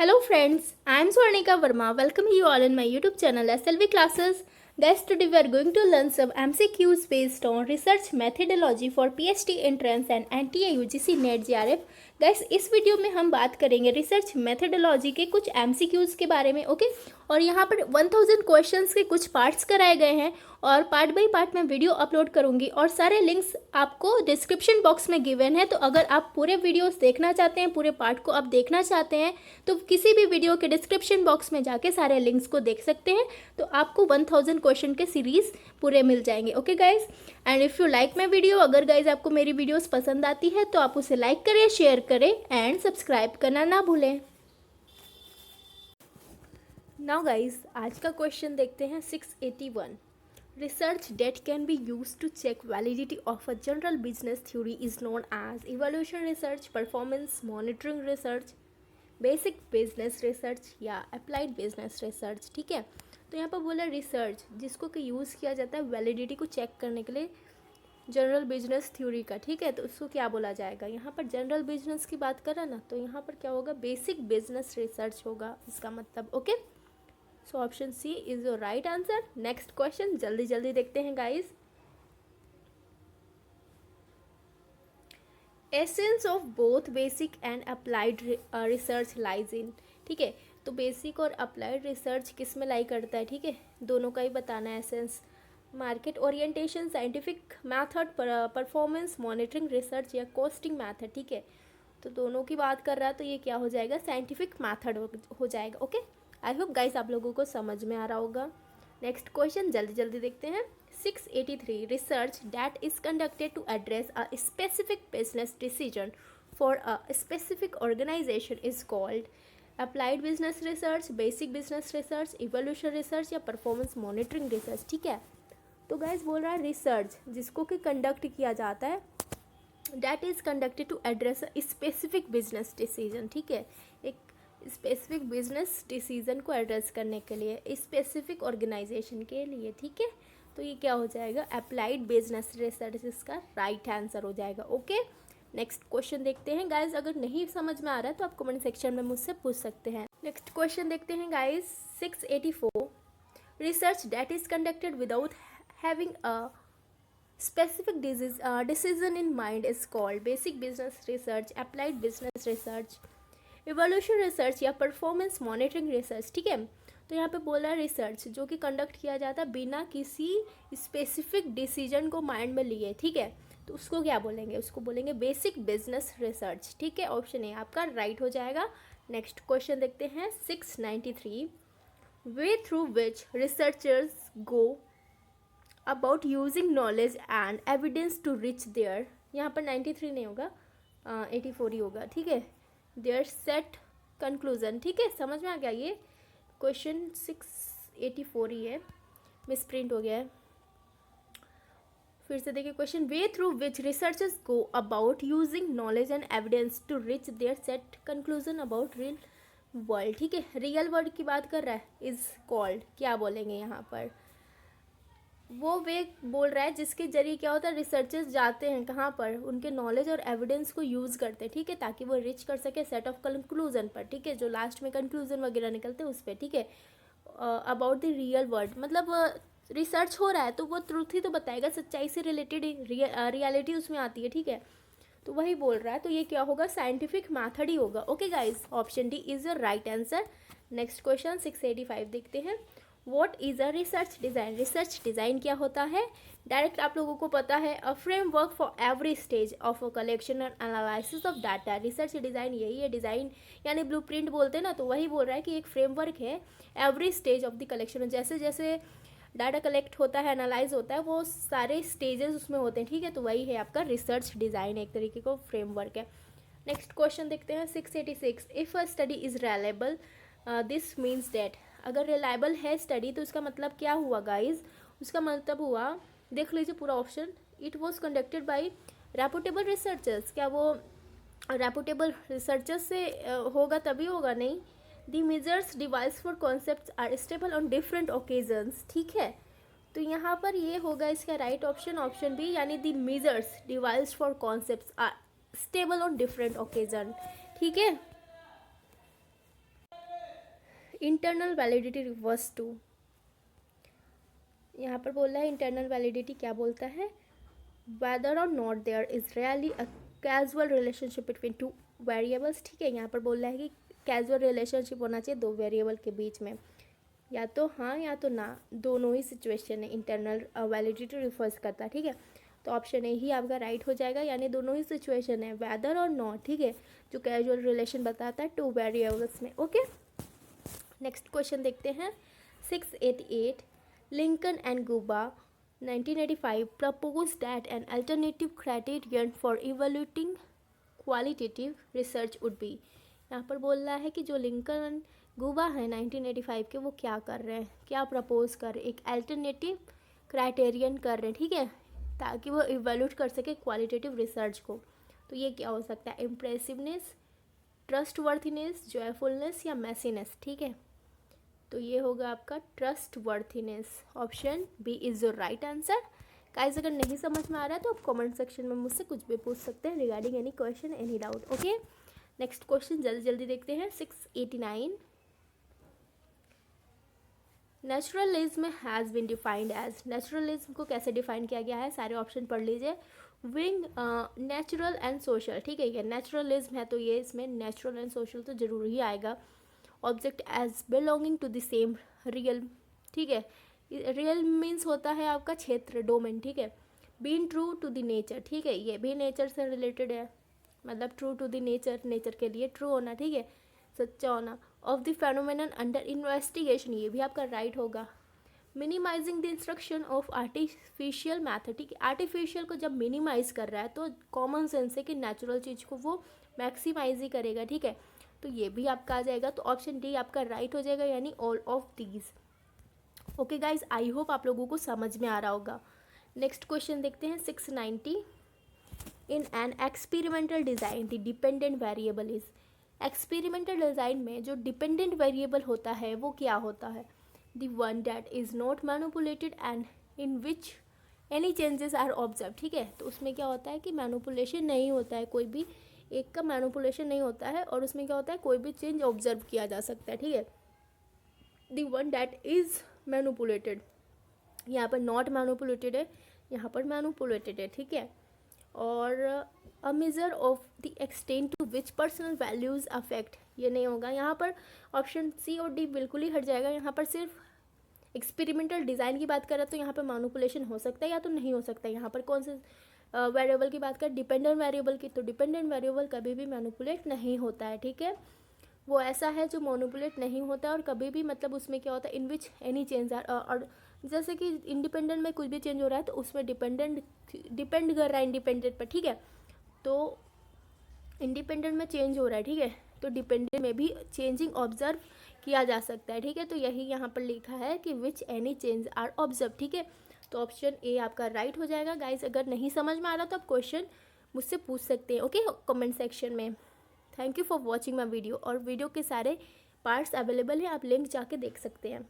Hello friends, I am Swarnika Verma. Welcome you all in my YouTube channel SLV classes. Guys, today we are going to learn some MCQs based on research methodology for PhD entrance and NTA UGC NET JRF. Guys इस video में हम बात करेंगे research methodology के कुछ MCQs के बारे में, ओके। और यहाँ पर 1000 क्वेश्चंस के कुछ पार्ट्स कराए गए हैं और पार्ट बाय पार्ट मैं वीडियो अपलोड करूँगी और सारे लिंक्स आपको डिस्क्रिप्शन बॉक्स में गिवन है। तो अगर आप पूरे वीडियोस देखना चाहते हैं, पूरे पार्ट को आप देखना चाहते हैं, तो किसी भी वीडियो के डिस्क्रिप्शन बॉक्स में जाके सारे लिंक्स को देख सकते हैं। तो आपको 1000 क्वेश्चन के सीरीज़ पूरे मिल जाएंगे, okay guys. And if you like my video, अगर गाइज आपको मेरी वीडियोस पसंद आती है तो आप उसे लाइक करें, शेयर करें एंड सब्सक्राइब करना ना भूलें। नाउ गाइज आज का क्वेश्चन देखते हैं 681। Research that can be used to check validity of a general business theory is known as evaluation research, performance monitoring research, basic business research या applied business research। ठीक है, तो यहाँ पर बोला रिसर्च जिसको कि यूज़ किया जाता है वैलिडिटी को चेक करने के लिए जनरल बिजनेस थ्योरी का। ठीक है, तो उसको क्या बोला जाएगा? यहाँ पर जनरल बिजनेस की बात करें ना, तो यहाँ पर क्या होगा? बेसिक बिजनेस रिसर्च होगा इसका मतलब, okay. So option C is your right answer. Next question जल्दी जल्दी देखते हैं guys. Essence of both basic and applied research lies in. ठीक है, तो बेसिक और अप्लाइड रिसर्च किस में लाई करता है? ठीक है, दोनों का ही बताना है essence. Market orientation, scientific method, performance monitoring research या कॉस्टिंग मैथड। ठीक है, तो दोनों की बात कर रहा है तो ये क्या हो जाएगा? साइंटिफिक मैथड हो जाएगा, ओके। आई होप गाइस आप लोगों को समझ में आ रहा होगा। नेक्स्ट क्वेश्चन जल्दी जल्दी देखते हैं। 683 research that is conducted to address a specific business decision for a specific organisation is called applied business research, basic business research, evolution research या परफॉर्मेंस मॉनिटरिंग रिसर्च। ठीक है, तो गाइस बोल रहा है रिसर्च जिसको कि कंडक्ट किया जाता है that is conducted to address a specific business decision. ठीक है, एक स्पेसिफिक बिजनेस डिसीजन को एड्रेस करने के लिए स्पेसिफिक ऑर्गेनाइजेशन के लिए। ठीक है, तो ये क्या हो जाएगा? अप्लाइड बिजनेस रिसर्च इसका राइट आंसर हो जाएगा, ओके। नेक्स्ट क्वेश्चन देखते हैं गाइज। अगर नहीं समझ में आ रहा है तो आप कमेंट सेक्शन में मुझसे पूछ सकते हैं। नेक्स्ट क्वेश्चन देखते हैं guys. 684 research that is conducted without having a specific decision in mind is called basic business research, applied business research, evolution research या परफॉर्मेंस मॉनिटरिंग रिसर्च। ठीक है, तो यहाँ पे बोला है रिसर्च जो कि कंडक्ट किया जाता है बिना किसी स्पेसिफिक डिसीजन को माइंड में लिए। ठीक है, तो उसको क्या बोलेंगे? उसको बोलेंगे बेसिक बिजनेस रिसर्च। ठीक है, ऑप्शन ए आपका राइट हो जाएगा। नेक्स्ट क्वेश्चन देखते हैं 693 way through which researchers go about using knowledge and evidence to reach their. यहाँ पर 93 नहीं होगा, 84 ही होगा। ठीक है, देयर सेट कंक्लूजन। ठीक है, समझ में आ गया? ये क्वेश्चन 684 ही है, मिस प्रिंट हो गया है। फिर से देखिए question, way through which researchers go about using knowledge and evidence to reach their set conclusion about real world. ठीक है, रियल वर्ल्ड की बात कर रहा है, इज कॉल्ड क्या बोलेंगे यहाँ पर? वो वे बोल रहा है जिसके जरिए क्या होता है? रिसर्चर्स जाते हैं कहाँ पर? उनके नॉलेज और एविडेंस को यूज़ करते हैं। ठीक है, ताकि वो रिच कर सके सेट ऑफ कंक्लूजन पर। ठीक है, जो लास्ट में कंक्लूजन वगैरह निकलते हैं उस पर। ठीक है, अबाउट द रियल वर्ल्ड मतलब रिसर्च हो रहा है तो वो ट्रूथ ही तो बताएगा, सच्चाई से रिलेटेड रियलिटी उसमें आती है। ठीक है, तो वही बोल रहा है, तो ये क्या होगा? साइंटिफिक मैथड ही होगा, okay guys. Option D is your right answer. Next question 685 देखते हैं। What is a research design? Research design क्या होता है? डायरेक्ट आप लोगों को पता है, a framework for every stage of a collection and analysis of data. Research design यही है, डिज़ाइन यानी ब्लूप्रिंट बोलते हैं ना, तो वही बोल रहा है कि एक फ्रेमवर्क है every stage of the collection. जैसे जैसे डाटा कलेक्ट होता है, एनालाइज होता है, वो सारे स्टेजेस उसमें होते हैं। ठीक है, तो वही है आपका रिसर्च डिज़ाइन, एक तरीके का फ्रेमवर्क है। नेक्स्ट क्वेश्चन देखते हैं 686 if a study is reliable this means that. अगर रिलायबल है स्टडी तो उसका मतलब क्या हुआ गाइज? उसका मतलब हुआ, देख लीजिए पूरा option, it was conducted by reputable researchers. क्या वो रेपुटेबल रिसर्चर्स से होगा? तभी होगा, नहीं। The measures device for concept are stable on different occasions. ठीक है, तो यहाँ पर ये होगा इसका राइट ऑप्शन, ऑप्शन बी, यानी the measures device for concept are stable on different occasion. ठीक है, इंटरनल वैलिडिटी रिवर्स टू, यहाँ पर बोल रहा है इंटरनल वैलिडिटी क्या बोलता है, whether or not there is really a casual relationship between two variables। ठीक है, यहाँ पर बोल रहा है कि कैजुअल रिलेशनशिप होना चाहिए दो वेरिएबल के बीच में, या तो हाँ या तो ना, दोनों ही सिचुएशन है इंटरनल वैलिडिटी रिफर्स करता है। ठीक है, तो ऑप्शन ए ही आपका राइट हो जाएगा, यानी दोनों ही सिचुएशन है, वेदर और नॉट। ठीक है, जो कैजुअल रिलेशन बताता है टू वेरिएबल्स में। ओके, नेक्स्ट क्वेश्चन देखते हैं 688। Lincoln and Guba 1985 proposed that an alternative criterion for evaluating qualitative research would be। यहाँ पर बोल रहा है कि जो लिंकन गुबा है 1985 के, वो क्या कर रहे हैं, क्या प्रपोज कर रहे हैं, एक अल्टरनेटिव क्राइटेरियन कर रहे हैं। ठीक है, ताकि वो इवेल्यूट कर सके क्वालिटेटिव रिसर्च को। तो ये क्या हो सकता है, इम्प्रेसिवनेस, ट्रस्टवर्थीनेस, जॉयफुलनेस या मैसीनेस। ठीक है, तो ये होगा आपका trustworthiness. Option B is your right answer. Guys, अगर नहीं समझ में आ रहा है तो आप कमेंट सेक्शन में मुझसे कुछ भी पूछ सकते हैं regarding any question, any doubt. Okay, next question जल्दी जल्दी देखते हैं 689। Naturalism has been defined as, naturalism को कैसे डिफाइन किया गया है, सारे ऑप्शन पढ़ लीजिए। Wing, natural and social. ठीक है, ये नेचुरलिज्म है तो ये इसमें नेचुरल एंड सोशल तो जरूर ही आएगा। Object as belonging to the same real. ठीक है, रियल मीन्स होता है आपका क्षेत्र, डोमेन। ठीक है, being true to the nature. ठीक है, ये भी नेचर से रिलेटेड है, मतलब true to the nature, nature के लिए ट्रू होना। ठीक है, सच्चा होना। Of the phenomenon under investigation, ये भी आपका राइट होगा। Minimising the instruction of artificial method. ठीक है, आर्टिफिशियल को जब मिनिमाइज कर रहा है तो कॉमन सेंस है कि नेचुरल चीज़ को वो मैक्सिमाइज ही करेगा। ठीक है, तो ये भी आपका आ जाएगा, तो ऑप्शन डी आपका राइट हो जाएगा, यानी all of these. Okay guys, I hope आप लोगों को समझ में आ रहा होगा। नेक्स्ट क्वेश्चन देखते हैं 690। In an experimental design the dependent variable is, experimental design में जो डिपेंडेंट वेरिएबल होता है वो क्या होता है, the one that is not manipulated and in which any changes are observe. ठीक है, तो उसमें क्या होता है कि मैनिपुलेशन नहीं होता है, कोई भी एक का मैनिपुलेशन नहीं होता है, और उसमें क्या होता है कोई भी चेंज ऑब्जर्व किया जा सकता है। ठीक है, the one that is manipulated, यहाँ पर नॉट मैनिपुलेटेड है, यहाँ पर मैनिपुलेटेड है। ठीक है, और a measure of the extent to which personal values affect, ये नहीं होगा। यहाँ पर ऑप्शन सी और डी बिल्कुल ही हट जाएगा। यहाँ पर सिर्फ एक्सपेरिमेंटल डिज़ाइन की बात करें तो यहाँ पर मैनिपुलेशन हो सकता है या तो नहीं हो सकता है। यहाँ पर कौन से वेरिएबल की बात करें, डिपेंडेंट वेरिएबल की, तो डिपेंडेंट वेरिएबल कभी भी मैनिपुलेट नहीं होता है। ठीक है, वो ऐसा है जो मैनिपुलेट नहीं होता है, और कभी भी मतलब उसमें क्या होता है, इन विच एनी चेंज आर, और जैसे कि इंडिपेंडेंट में कुछ भी चेंज हो रहा है तो उसमें डिपेंड कर रहा है इंडिपेंडेंट पर। ठीक है, तो इंडिपेंडेंट में चेंज हो रहा है। ठीक है, तो डिपेंडेंट में भी चेंजिंग ऑब्जर्व किया जा सकता है। ठीक है, तो यही यहाँ पर लिखा है कि which any change are observe. ठीक है, तो ऑप्शन ए आपका राइट हो जाएगा। गाइस, अगर नहीं समझ में आ रहा तो आप क्वेश्चन मुझसे पूछ सकते हैं, ओके, कमेंट सेक्शन में। Thank you for watching my video, और वीडियो के सारे पार्ट्स अवेलेबल हैं, आप लिंक जाके देख सकते हैं।